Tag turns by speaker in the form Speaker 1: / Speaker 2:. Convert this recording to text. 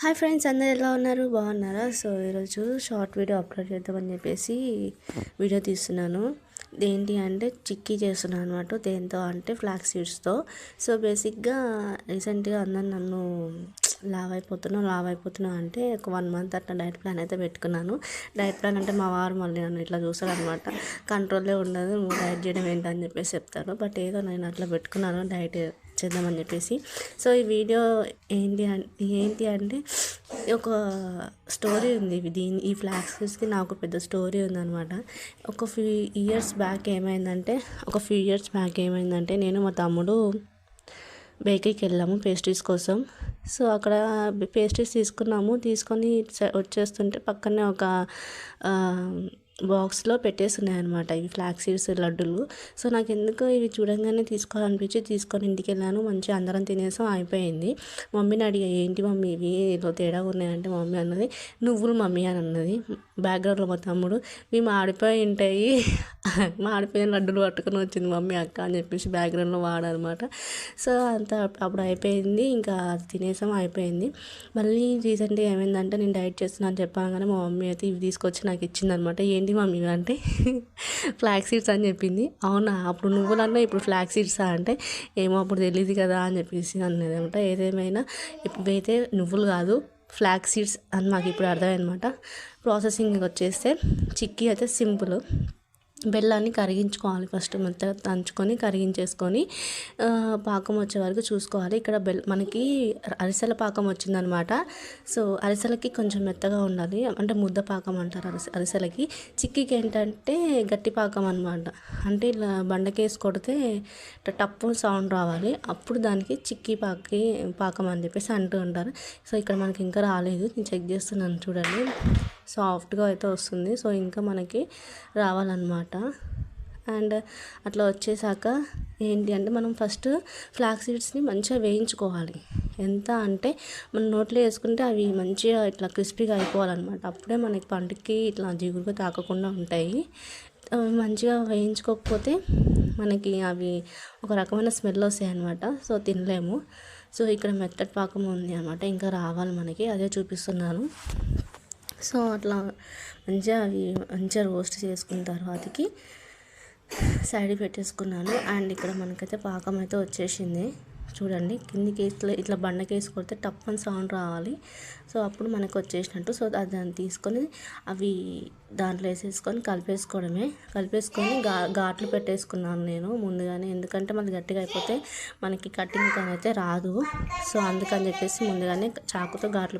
Speaker 1: Hi friends, అందరు ఎలా ఉన్నారు? బాగున్నారా? సో ఈరోజు షార్ట్ వీడియో అప్లోడ్ చేద్దామని చెప్పేసి వీడియో తీస్తున్నాను. ఏంటి అంటే చిక్కీ చేస్తున్నాను అనమాట. దేంతో అంటే ఫ్లాక్స్ సీడ్స్తో. సో బేసిక్గా రీసెంట్గా అందరు నన్ను లావ్ అయిపోతున్నావు అంటే ఒక 1 మంత్ అట్లా డైట్ ప్లాన్ అయితే పెట్టుకున్నాను. డైట్ ప్లాన్ అంటే మా వారు మళ్ళీ నన్ను ఇట్లా చూస్తాడు అనమాట. కంట్రోల్లో ఉండదు, నువ్వు డైట్ చేయడం ఏంటని చెప్పేసి చెప్తారు. బట్ ఏదో నేను అట్లా పెట్టుకున్నాను డైట్ చేద్దామని చెప్పేసి. సో ఈ వీడియో ఏంటి అంటే ఒక స్టోరీ ఉంది. ఈ ఫ్లాక్స్ సీడ్స్కి నాకు పెద్ద స్టోరీ ఉందన్నమాట. ఒక ఫ్యూ ఇయర్స్ బ్యాక్ ఏమైందంటే నేను మా తమ్ముడు బేకరీకి వెళ్ళాము పేస్ట్రీస్ కోసం. సో అక్కడ పేస్ట్రీస్ తీసుకొని వచ్చేస్తుంటే పక్కనే ఒక బాక్స్లో పెట్టేస్తున్నాయి అనమాట ఇవి ఫ్లాక్స్ సీడ్స్ లడ్డులు. సో నాకు ఎందుకు ఇవి చూడంగానే తీసుకోవాలనిపించి తీసుకొని ఇంటికి వెళ్ళాను. మంచిగా అందరం తినేసాం, అయిపోయింది. మమ్మీని అడిగా, ఏంటి మమ్మీ ఇవి ఏదో తేడా ఉన్నాయంటే మమ్మీ అన్నది, నువ్వులు మమ్మీ అని అన్నది. బ్యాక్గ్రౌండ్లో మా తమ్ముడు, ఇవి మాడిపోయి ఉంటాయి, మాడిపోయిన లడ్డులు పట్టుకొని వచ్చింది మమ్మీ అక్క అని చెప్పేసి బ్యాక్గ్రౌండ్లో వాడనమాట. సో అంతా అప్పుడు అయిపోయింది, ఇంకా తినేసాం, అయిపోయింది. మళ్ళీ రీసెంట్గా ఏమైందంటే నేను డైట్ చేస్తున్నాను అని చెప్పాను, కానీ మా మమ్మీ అయితే ఇవి తీసుకొచ్చి నాకు ఇచ్చిందనమాట. ఏంటి మమ్మీ అంటే ఫ్లాక్స్ సీడ్స్ అని చెప్పింది. అవునా, అప్పుడు నువ్వులన్నా ఇప్పుడు ఫ్లాక్స్ సీడ్సా అంటే ఏమో అప్పుడు తెలియదు కదా అని చెప్పేసి అన్నది అనమాట. ఏదేమైనా ఇప్పుడైతే నువ్వులు కాదు ఫ్లాక్స్ సీడ్స్ అని మాకు ఇప్పుడు అర్థమన్నమాట. ప్రాసెసింగ్ వచ్చేస్తే చిక్కీ అయితే సింపుల్. బెల్లాన్ని కరిగించుకోవాలి, ఫస్ట్ మెత్తగా దంచుకొని కరిగించేసుకొని పాకం వచ్చే వరకు చూసుకోవాలి. ఇక్కడ మనకి అరిసెల పాకం వచ్చిందనమాట. సో అరిసెలకి కొంచెం మెత్తగా ఉండాలి, అంటే ముద్ద పాకం అంటారు అరిసెలకి. చిక్కీకి ఏంటంటే గట్టి పాకం అనమాట. అంటే ఇలా బండకేసి కొడితే టప్పు సౌండ్ రావాలి, అప్పుడు దానికి చిక్కీ పాకం అని చెప్పేసి అంటూ ఉంటారు. సో ఇక్కడ మనకి ఇంకా రాలేదు, నేను చెక్ చేస్తున్నాను చూడండి. సాఫ్ట్గా అయితే వస్తుంది. సో ఇంకా మనకి రావాలన్నమాట. అండ్ అట్లా వచ్చేసాక ఏంటి అంటే మనం ఫస్ట్ ఫ్లాక్స్ సీడ్స్ని మంచిగా వేయించుకోవాలి. ఎంత అంటే మనం నోట్లో వేసుకుంటే అవి మంచిగా ఇట్లా క్రిస్పీగా అయిపోవాలన్నమాట. అప్పుడే మనకి పంటికి ఇట్లా జిగురుగా తాకకుండా ఉంటాయి. మంచిగా వేయించుకోకపోతే మనకి అవి ఒక రకమైన స్మెల్ వస్తాయి అన్నమాట. సో తినలేము. సో ఇక్కడ మెత్తటి పాకం ఉంది అనమాట, ఇంకా రావాలి మనకి, అదే చూపిస్తున్నాను. సో అట్లా మంచిగా రోస్ట్ చేసుకున్న తర్వాతకి సైడ్ పెట్టేసుకున్నాను. అండ్ ఇక్కడ మనకైతే పాకం అయితే వచ్చేసింది చూడండి. కిందికి ఇట్లా బండకేసి కొడితే టప్ అని సౌండ్ రావాలి. సో అప్పుడు మనకు వచ్చేసినట్టు. సో దాన్ని తీసుకొని అవి దాంట్లో వేసేసుకొని కలిపేసుకొని ఘాట్లు పెట్టేసుకున్నాను నేను ముందుగానే, ఎందుకంటే మనకి గట్టిగా అయిపోతే మనకి కటింగ్ అయితే రాదు. సో అందుకని చెప్పేసి ముందుగానే చాకుతో ఘాట్లు